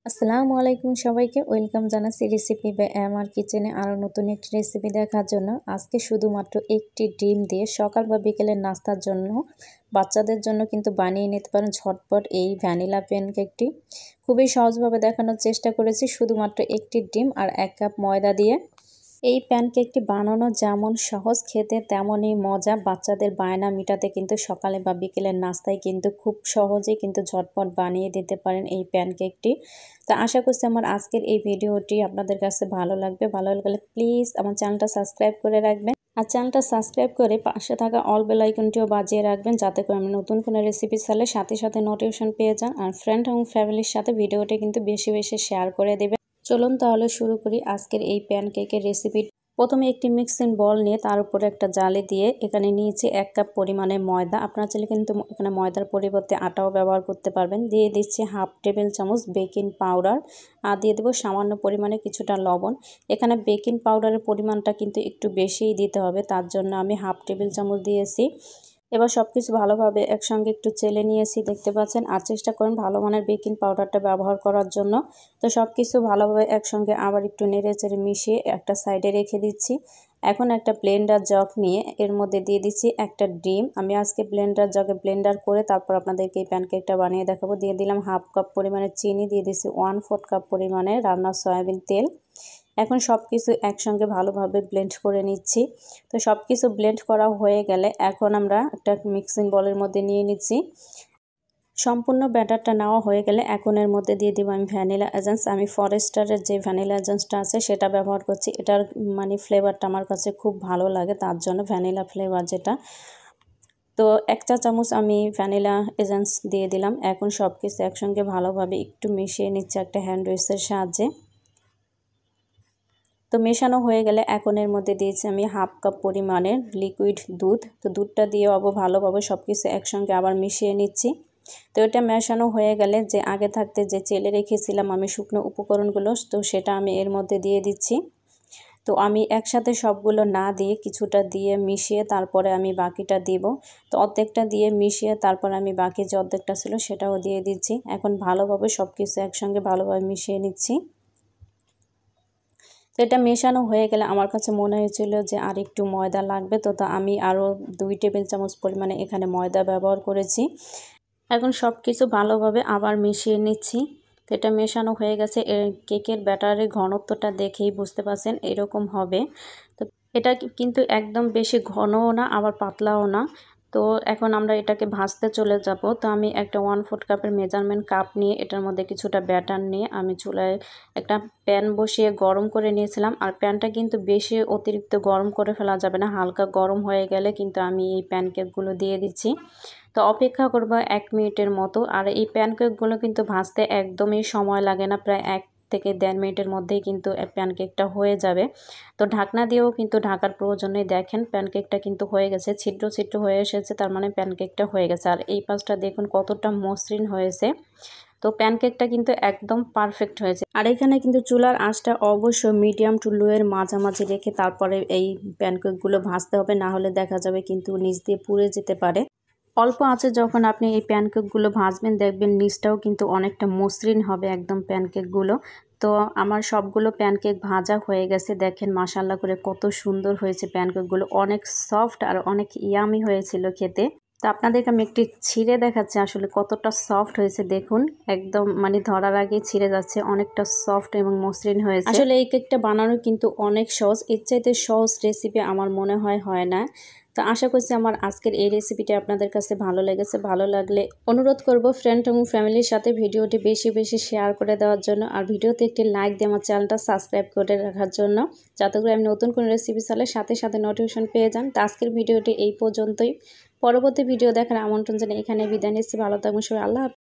আসসালামু আলাইকুম সবাইকে ওয়েলকাম জানাচ্ছি রেসিপি বাই আমার কিচেনে আরও নতুন একটি রেসিপি দেখার জন্য। আজকে শুধুমাত্র একটি ডিম দিয়ে সকাল বা বিকেলের নাস্তার জন্য বাচ্চাদের জন্য কিন্তু বানিয়ে নিতে পারেন ঝটপট এই ভ্যানিলা প্যানকেকটি। খুবই সহজভাবে দেখানোর চেষ্টা করেছি শুধুমাত্র একটি ডিম আর 1 কাপ ময়দা দিয়ে। এই প্যানকেকটি বানানো যেমন সহজ, খেতে তেমনই মজা। বাচ্চাদের বায়না মেটাতে কিন্তু সকালে বা বিকেলের নাস্তায় কিন্তু খুব সহজেই কিন্তু ঝটপট বানিয়ে দিতে পারেন এই প্যানকেকটি। তো আশা করছি আমার আজকের এই ভিডিওটি আপনাদের কাছে ভালো লাগবে। ভালো লাগলে প্লিজ আমার চ্যানেলটা সাবস্ক্রাইব করে রাখবেন, আর চ্যানেলটা সাবস্ক্রাইব করে পাশে থাকা অল বেল আইকনটিও বাজিয়ে রাখবেন, যাতে করে আমি নতুন কোনো রেসিপি চাইলে সাথে সাথে নোটিফিকেশন পেয়ে যান। আর ফ্রেন্ড এবং ফ্যামিলির সাথে ভিডিওটি কিন্তু বেশি বেশি শেয়ার করে দেবেন। চলুন তাহলে শুরু করি আজকের এই প্যানকেকের রেসিপি। প্রথমে একটি মিক্সিং বল নিয়ে তার উপরে একটা জালি দিয়ে এখানে নিয়েছি 1 কাপ পরিমাণে ময়দা। আপনারা চাইলে কিন্তু এখানে ময়দার পরিবর্তে আটাও ব্যবহার করতে পারবেন। দিয়ে দিচ্ছি হাফ টেবিল চামচ বেকিং পাউডার, আর দিয়ে দেবো সামান্য পরিমাণে কিছুটা লবণ। এখানে বেকিং পাউডারের পরিমাণটা কিন্তু একটু বেশিই দিতে হবে, তার জন্য আমি হাফ টেবিল চামচ দিয়েছি। এবার সব কিছু ভালোভাবে একসঙ্গে একটু চেলে নিয়েছি, দেখতে পাচ্ছেন। আর চেষ্টা করেন ভালো মানের বেকিং পাউডারটা ব্যবহার করার জন্য। তো সব কিছু ভালোভাবে একসঙ্গে আবার একটু নেড়ে চেড়ে মিশিয়ে একটা সাইডে রেখে দিচ্ছি। এখন একটা ব্লেন্ডার জগ নিয়ে এর মধ্যে দিয়ে দিচ্ছি একটা ডিম। আমি আজকে ব্লেন্ডার জগে ব্লেন্ডার করে তারপর আপনাদেরকে এই প্যানকেকটা বানিয়ে দেখাবো। দিয়ে দিলাম হাফ কাপ পরিমাণে চিনি, দিয়ে দিচ্ছি 1/4 কাপ পরিমাণে রান্নার সয়াবিন তেল। এখন সব কিছু একসঙ্গে ভালোভাবে ব্লেন্ড করে নিচ্ছি। তো সব কিছু ব্লেন্ড করা হয়ে গেলে এখন আমরা একটা মিক্সিং বলের মধ্যে নিয়ে নিচ্ছি। সম্পূর্ণ ব্যাটারটা নেওয়া হয়ে গেলে এখন এর মধ্যে দিয়ে দিব আমি ভ্যানিলা এসেন্স। আমি ফরেস্টারের যে ভ্যানিলা এসেন্সটা আছে সেটা ব্যবহার করছি। এটার ফ্লেভারটা আমার কাছে খুব ভালো লাগে, তার জন্য ভ্যানিলা ফ্লেভার যেটা। তো 1 চা চামচ আমি ভ্যানিলা এসেন্স দিয়ে দিলাম। এখন সব কিছু একসঙ্গে ভালোভাবে একটু মিশিয়ে নিচ্ছি একটা হ্যান্ড উইস্কের সাহায্যে। তো মেশানো হয়ে গেলে এখন এর মধ্যে দিয়েছি আমি হাফ কাপ পরিমাণের লিকুইড দুধ। তো দুধটা দিয়েও ভালোভাবে সব কিছু একসঙ্গে আবার মিশিয়ে নিচ্ছি। তো এটা মেশানো হয়ে গেলে যে আগে থাকতে যে চেলে রেখেছিলাম আমি শুকনো উপকরণগুলো, তো সেটা আমি এর মধ্যে দিয়ে দিচ্ছি। তো আমি একসাথে সবগুলো না দিয়ে কিছুটা দিয়ে মিশিয়ে তারপরে আমি বাকিটা দিব। তো অর্ধেকটা দিয়ে মিশিয়ে তারপর আমি বাকি যে অর্ধেকটা ছিল সেটাও দিয়ে দিচ্ছি। এখন ভালোভাবে সব কিছু একসঙ্গে ভালোভাবে মিশিয়ে নিচ্ছি। তো এটা মেশানো হয়ে গেলে আমার কাছে মনে হয়েছিল যে আর একটু ময়দা লাগবে, তো আমি আরও 2 টেবিল চামচ পরিমাণে এখানে ময়দা ব্যবহার করেছি। এখন সব কিছু ভালোভাবে আবার মিশিয়ে নিচ্ছি। তো এটা মেশানো হয়ে গেছে। কেকের ব্যাটারের ঘনত্বটা দেখেই বুঝতে পারছেন এরকম হবে। তো এটা কিন্তু একদম বেশি ঘনও না আবার পাতলাও না। তো এখন আমরা এটাকে ভাজতে চলে যাব। তো আমি একটা 1/4 কাপের মেজারমেন্ট কাপ নিয়ে এটার মধ্যে কিছুটা ব্যাটার নিয়ে আমি চুলায় একটা প্যান বসিয়ে গরম করে নিয়েছিলাম। আর প্যানটা কিন্তু বেশি অতিরিক্ত গরম করে ফেলা যাবে না, হালকা গরম হয়ে গেলে কিন্তু আমি এই প্যানকেকগুলো দিয়ে দিচ্ছি। তো অপেক্ষা করব 1 মিনিটের মতো। আর এই প্যানকেকগুলো কিন্তু ভাজতে একদমই সময় লাগে না, প্রায় 1 থেকে 1.5 মিনিটের মধ্যেই কিন্তু প্যানকেকটা হয়ে যাবে। তো ঢাকনা দিয়েও কিন্তু ঢাকার প্রয়োজন নেই। দেখেন প্যানকেকটা কিন্তু হয়ে গেছে, ছিদ্র ছিদ্র হয়ে এসেছে, তার মানে প্যানকেকটা হয়ে গেছে। আর এই পাশটা দেখুন কতটা মসৃণ হয়েছে। তো প্যানকেকটা কিন্তু একদম পারফেক্ট হয়েছে। আর এখানে কিন্তু চুলার আঁচটা অবশ্যই মিডিয়াম টু লো এর মাঝামাঝি রেখে তারপরে এই প্যানকেকগুলো ভাজতে হবে, না হলে দেখা যাবে কিন্তু নিচ দিয়ে পুড়ে যেতে পারে। অল্প আঁচে যখন আপনি এই প্যানকেকগুলো ভাজবেন দেখবেন নিচটাও কিন্তু অনেকটা মসৃণ হবে একদম প্যানকেকগুলো। তো আমার সবগুলো প্যানকেক ভাজা হয়ে গেছে, দেখেন মাশাআল্লাহ করে কত সুন্দর হয়েছে প্যানকেকগুলো, অনেক সফট আর অনেক ইয়ামি হয়েছিল খেতে। তো আপনাদেরকে আমি একটি ছিঁড়ে দেখাচ্ছি আসলে কতটা সফট হয়েছে। দেখুন একদম ধরার আগেই ছিঁড়ে যাচ্ছে, অনেকটা সফট এবং মসৃণ হয়েছে। আসলে এই কেকটা বানানো কিন্তু অনেক সহজ, এর চাইতে সহজ রেসিপি আমার মনে হয় না। তো আশা করছি আমার আজকের এই রেসিপিটা আপনাদের কাছে ভালো লেগেছে। ভালো লাগলে অনুরোধ করব ফ্রেন্ড এবং ফ্যামিলির সাথে ভিডিওটি বেশি বেশি শেয়ার করে দেওয়ার জন্য, আর ভিডিওতে একটি লাইক দিয়ে আমার চ্যানেলটা সাবস্ক্রাইব করে রাখার জন্য, যাতে করে আমি নতুন কোনো রেসিপি চাইলে সাথে সাথে নোটিফিকেশন পেয়ে যান। তো আজকের ভিডিওটি এই পর্যন্তই। পরবর্তী ভিডিও দেখার আমন্ত্রণ জানিয়ে এখানে বিদায় নিচ্ছি। ভালো থাকবেন সবাই, আল্লাহ হাফেজ।